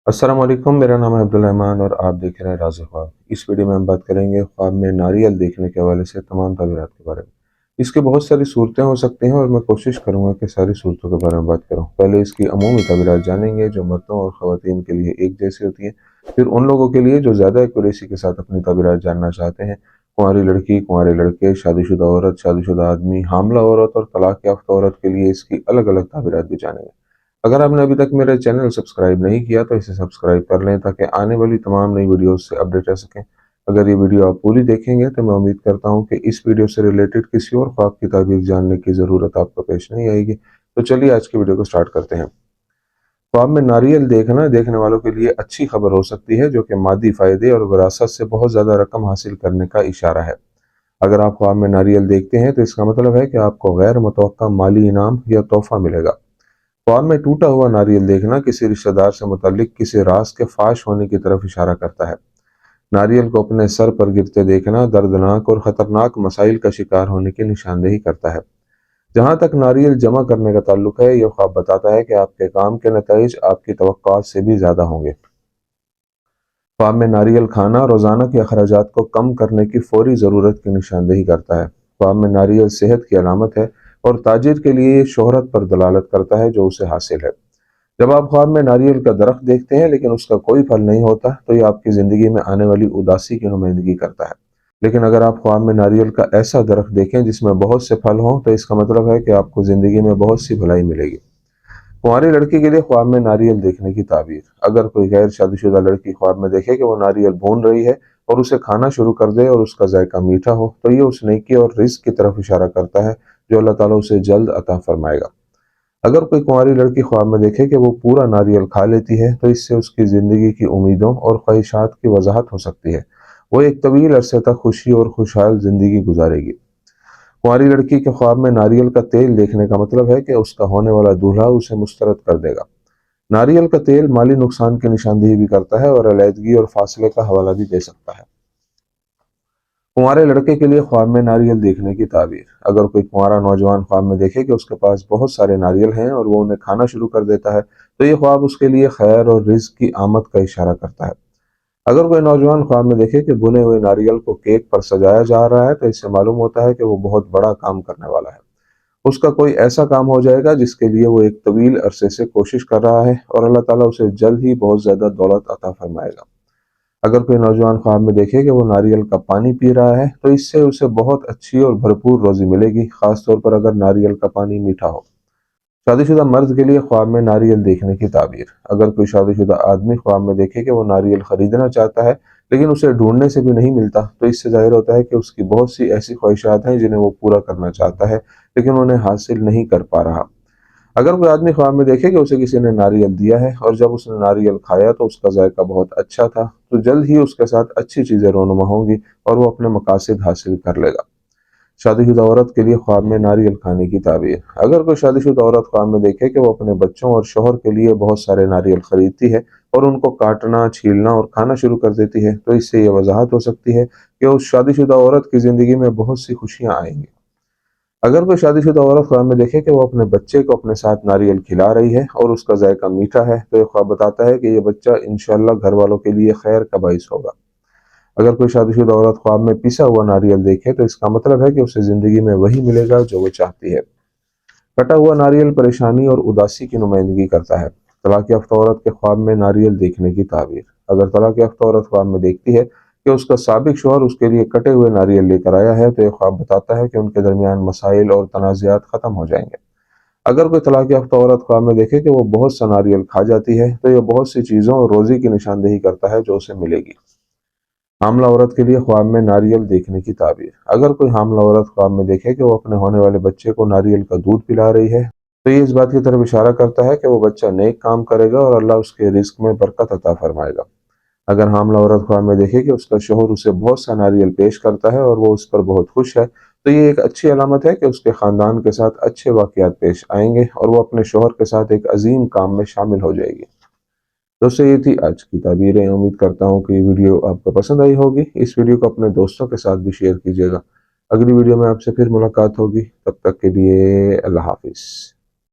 अस्सलाम वालेकुम, मेरा नाम है अब्दुल रहमान और आप देख रहे हैं राज़ ख्वाब। इस वीडियो में हम बात करेंगे ख्वाब में नारियल देखने के हवाले से तमाम ताबीरात के बारे में। इसकी बहुत सारी सूरतें हो सकती हैं और मैं कोशिश करूंगा कि सारी सूरतों के बारे में बात करूं। पहले इसकी अमूमी ताबीरात जानेंगे जो मर्दों और ख़वातीन के लिए एक जैसी होती हैं। फिर उन लोगों के लिए जो ज़्यादा एक्यूरेसी के साथ अपनी ताबीरात जानना चाहते हैं, कुंवारी लड़की, कुंवारे लड़के, शादीशुदा औरत, शादीशुदा आदमी, हामला औरत और तलाक याफ्ता औरत के लिए इसकी अलग अलग ताबीरात भी जानेंगे। अगर आपने अभी तक मेरा चैनल सब्सक्राइब नहीं किया तो इसे सब्सक्राइब कर लें ताकि आने वाली तमाम नई वीडियोस से अपडेट रह सकें। अगर ये वीडियो आप पूरी देखेंगे तो मैं उम्मीद करता हूँ कि इस वीडियो से रिलेटेड किसी और ख्वाब की ताबीर जानने की ज़रूरत आपको पेश नहीं आएगी। तो चलिए आज की वीडियो को स्टार्ट करते हैं। ख्वाब में नारियल देखना देखने वालों के लिए अच्छी खबर हो सकती है, जो कि मादी फ़ायदे और विरासत से बहुत ज़्यादा रकम हासिल करने का इशारा है। अगर आप ख्वाब में नारियल देखते हैं तो इसका मतलब है कि आपको गैर मुतवक्का माली इनाम या तोहफा मिलेगा। ख्वाब में टूटा हुआ नारियल देखना किसी रिश्तेदार से मुतल्लिक किसी राज के फाश होने की तरफ इशारा करता है। नारियल को अपने सर पर गिरते देखना दर्दनाक और खतरनाक मसाइल का शिकार होने की निशानदेही करता है। जहां तक नारियल जमा करने का ताल्लुक है, यह ख्वाब बताता है कि आपके काम के नतीजे आपकी तवक्कुआत से भी ज्यादा होंगे। ख्वाब में नारियल खाना रोजाना के अखराजात को कम करने की फौरी ज़रूरत की निशानदेही करता है। ख्वाब में नारियल सेहत की अलामत है और ताजिर के लिए ये शोहरत पर दलालत करता है जो उसे हासिल है। जब आप ख्वाब में नारियल का दरख्त देखते हैं लेकिन उसका कोई फल नहीं होता, तो ये आपकी ज़िंदगी में आने वाली उदासी की नुमाइंदगी करता है। लेकिन अगर आप ख्वाब में नारियल का ऐसा दरख्त देखें जिसमें बहुत से फल हों, तो इसका मतलब है कि आपको ज़िंदगी में बहुत सी भलाई मिलेगी। कुंवारी लड़की के लिए ख्वाब में नारियल देखने की ताबीर। अगर कोई गैर शादीशुदा लड़की ख्वाब में देखे कि वो नारियल भून रही है और उसे खाना शुरू कर दे और उसका जायका मीठा हो, तो ये उस नेकी और रिस्क की तरफ इशारा करता है जो अल्लाह ताला उसे जल्द अता फरमाएगा। अगर कोई कुंवारी लड़की ख्वाब में देखे कि वो पूरा नारियल खा लेती है, तो इससे उसकी ज़िंदगी की उम्मीदों और ख्वाहिशात की वजाहत हो सकती है। वो एक तवील अरसे तक खुशी और खुशहाल ज़िंदगी गुजारेगी। कुंवारी लड़की के ख्वाब में नारियल का तेल देखने का मतलब है कि उसका होने वाला दूल्हा उसे मुस्तरद कर देगा। नारियल का तेल माली नुकसान की निशानदेही भी करता है और अलैदगी और फासले का हवाला भी दे सकता है। कुंवारे लड़के के लिए ख्वाब में नारियल देखने की ताबीर। अगर कोई कुंवारा नौजवान ख्वाब में देखे कि उसके पास बहुत सारे नारियल हैं और वो उन्हें खाना शुरू कर देता है, तो ये ख्वाब उसके लिए खैर और रिज्क की आमद का इशारा करता है। अगर कोई नौजवान ख्वाब में देखे कि भुने हुए नारियल को केक पर सजाया जा रहा है, तो इससे मालूम होता है कि वो बहुत बड़ा काम करने वाला है। उसका कोई ऐसा काम हो जाएगा जिसके लिए वो एक तवील अरसे से कोशिश कर रहा है और अल्लाह ताला उसे जल्द ही बहुत ज्यादा दौलत अता फरमाएगा। अगर कोई नौजवान ख्वाब में देखे कि वो नारियल का पानी पी रहा है, तो इससे उसे बहुत अच्छी और भरपूर रोजी मिलेगी, खासतौर पर अगर नारियल का पानी मीठा हो। शादीशुदा मर्द के लिए ख्वाब में नारियल देखने की ताबीर। अगर कोई शादीशुदा आदमी ख्वाब में देखे कि वो नारियल खरीदना चाहता है लेकिन उसे ढूंढने से भी नहीं मिलता, तो इससे जाहिर होता है कि उसकी बहुत सी ऐसी ख्वाहिशात हैं जिन्हें वो पूरा करना चाहता है लेकिन उन्हें हासिल नहीं कर पा रहा। अगर कोई आदमी ख्वाब में देखे कि उसे किसी ने नारियल दिया है और जब उसने नारियल खाया तो उसका जायका बहुत अच्छा था, तो जल्द ही उसके साथ अच्छी चीजें रोनुमा होंगी और वो अपने मकासद हासिल कर लेगा। शादीशुदा औरत के लिए ख्वाब में नारियल खाने की ताबीर। अगर कोई शादीशुदा औरत ख्वाब में देखे कि वो अपने बच्चों और शोहर के लिए बहुत सारे नारियल खरीदती है और उनको काटना, छीलना और खाना शुरू कर देती है, तो इससे ये वजाहत हो सकती है कि उस शादीशुदा औरत की जिंदगी में बहुत सी खुशियां आएंगी। अगर कोई शादीशुदा औरत ख्वाब में देखे कि वो अपने बच्चे को अपने साथ नारियल खिला रही है और उसका जायका मीठा है, तो ये ख्वाब बताता है कि ये बच्चा इंशाअल्लाह घर वालों के लिए खैर का बाइस होगा। अगर कोई शादीशुदा औरत ख्वाब में पिसा हुआ नारियल देखे, तो इसका मतलब है कि उसे जिंदगी में वही मिलेगा जो वो चाहती है। कटा हुआ नारियल परेशानी और उदासी की नुमाइंदगी करता है। तलाक याफ्ता औरत के ख्वाब में नारियल देखने की ताबीर। अगर तलाक याफ्ता औरत ख्वाब में देखती है कि उसका साबिक शौहर उसके लिए कटे हुए नारियल लेकर आया है, तो यह ख्वाब बताता है कि उनके दरमियान मसाइल और तनाज़ात खत्म हो जाएंगे। अगर कोई तलाक याफ्ता औरत ख्वाब में देखे कि वो बहुत सा नारियल खा जाती है, तो यह बहुत सी चीज़ों और रोज़ी की निशानदेही करता है जो उसे मिलेगी। हामला औरत के लिए ख्वाब में नारियल देखने की ताबीर। अगर कोई हामला औरत ख्वाब में देखे कि वो अपने होने वाले बच्चे को नारियल का दूध पिला रही है, तो ये इस बात की तरफ इशारा करता है कि वो बच्चा नेक काम करेगा और अल्लाह उसके रिस्क में बरकत अता फरमाएगा। अगर हामला औरत ख्वाब में देखे कि उसका शोहर उसे बहुत सा नारियल पेश करता है और वो उस पर बहुत खुश है, तो ये एक अच्छी अलामत है कि उसके ख़ानदान के साथ अच्छे वाक़यात पेश आएंगे और वो अपने शोहर के साथ एक अजीम काम में शामिल हो जाएगी। दोस्तों, ये थी आज की ताबीरें। उम्मीद करता हूँ कि ये वीडियो आपको पसंद आई होगी। इस वीडियो को अपने दोस्तों के साथ भी शेयर कीजिएगा। अगली वीडियो में आपसे फिर मुलाकात होगी। तब तक के लिए अल्लाह हाफिज़।